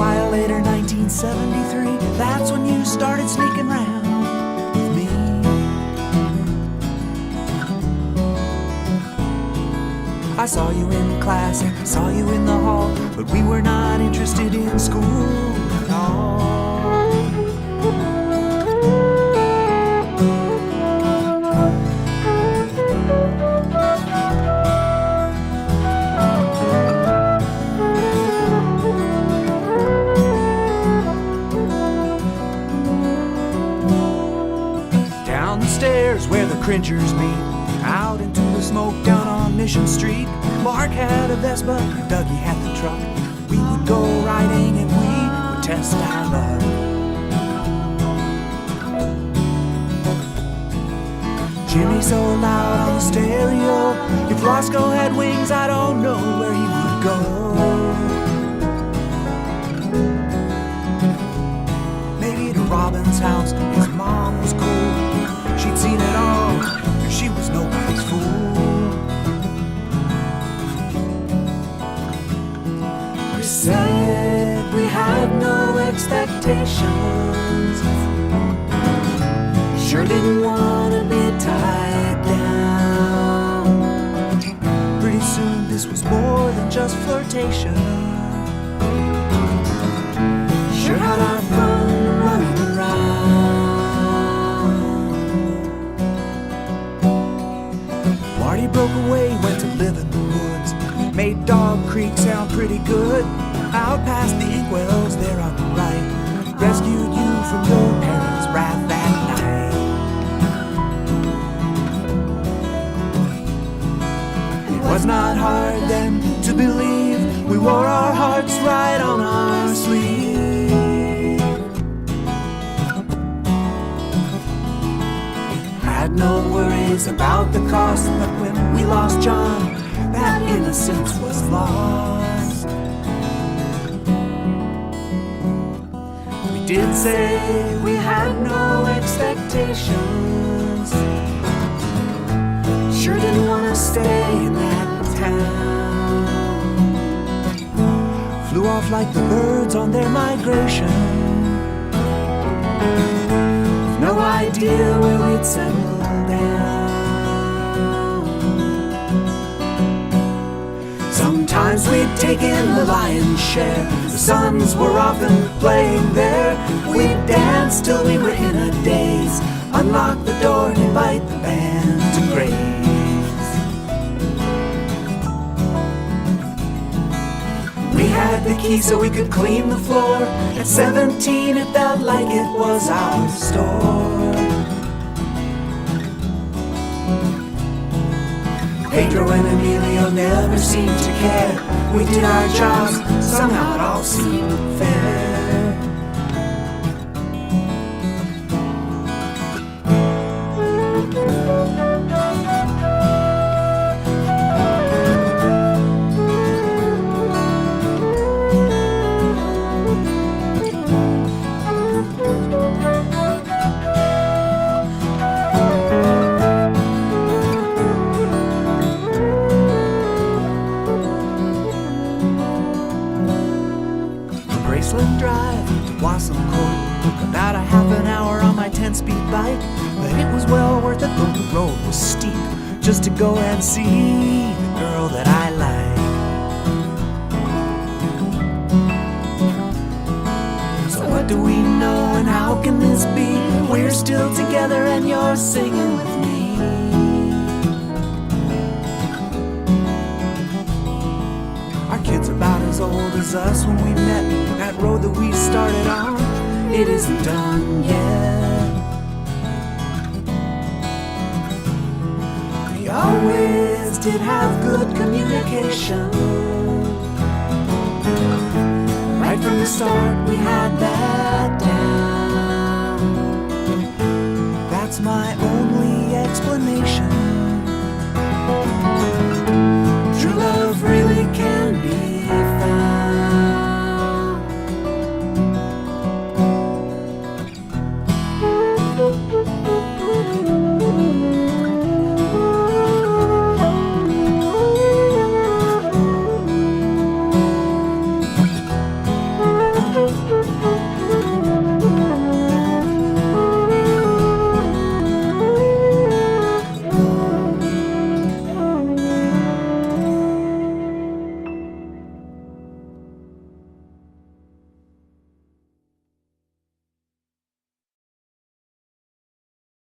while later, 1973, that's when you started sneaking round with me. I saw you in class and I saw you in the hall, but we were not interested in school at all. Down the stairs where the cringers meet, out into the smoke down on Mission Street. Mark had a Vespa, Dougie had the truck. We would go riding and we would test our luck. Jimmy so loud on the stereo, if Roscoe had wings, I don't know where he would go. Maybe to Robin's house, his mom was cool. She'd seen it all, and she was nobody's fool. We said we had no expectations, sure didn't want to be tied down. Pretty soon this was more than just flirtation. Sure had our fun running around. Marty broke away, went to live in the woods, made Dog Creek sound pretty good. Out past the inkwells there on the right, rescued you from your parents' wrath that night. It was not hard then to believe we wore our hearts right on our sleeve. Had no worries about the cost, but when we lost John, that innocence was lost. We did say we had no expectations, sure didn't want to stay in that town. Flew off like the birds on their migration, with no idea where we'd settle down. Sometimes we'd take in the lion's share, the sons were often playing there. We'd dance till we were in a daze, unlock the door and invite the band to graze. We had the key so we could clean the floor. At 17 it felt like it was our store. Pedro and Emilio never seemed to care. We did our jobs, somehow it all seemed fair. About a half an hour on my 10-speed bike, but it was well worth it though the road was steep, just to go and see the girl that I like. So what do we know and how can this be? We're still together and you're singing with me. Our kids are about as old as us when we met. That road that we started on, it isn't done yet. We always did have good communication. Right from the start we had that down. That's my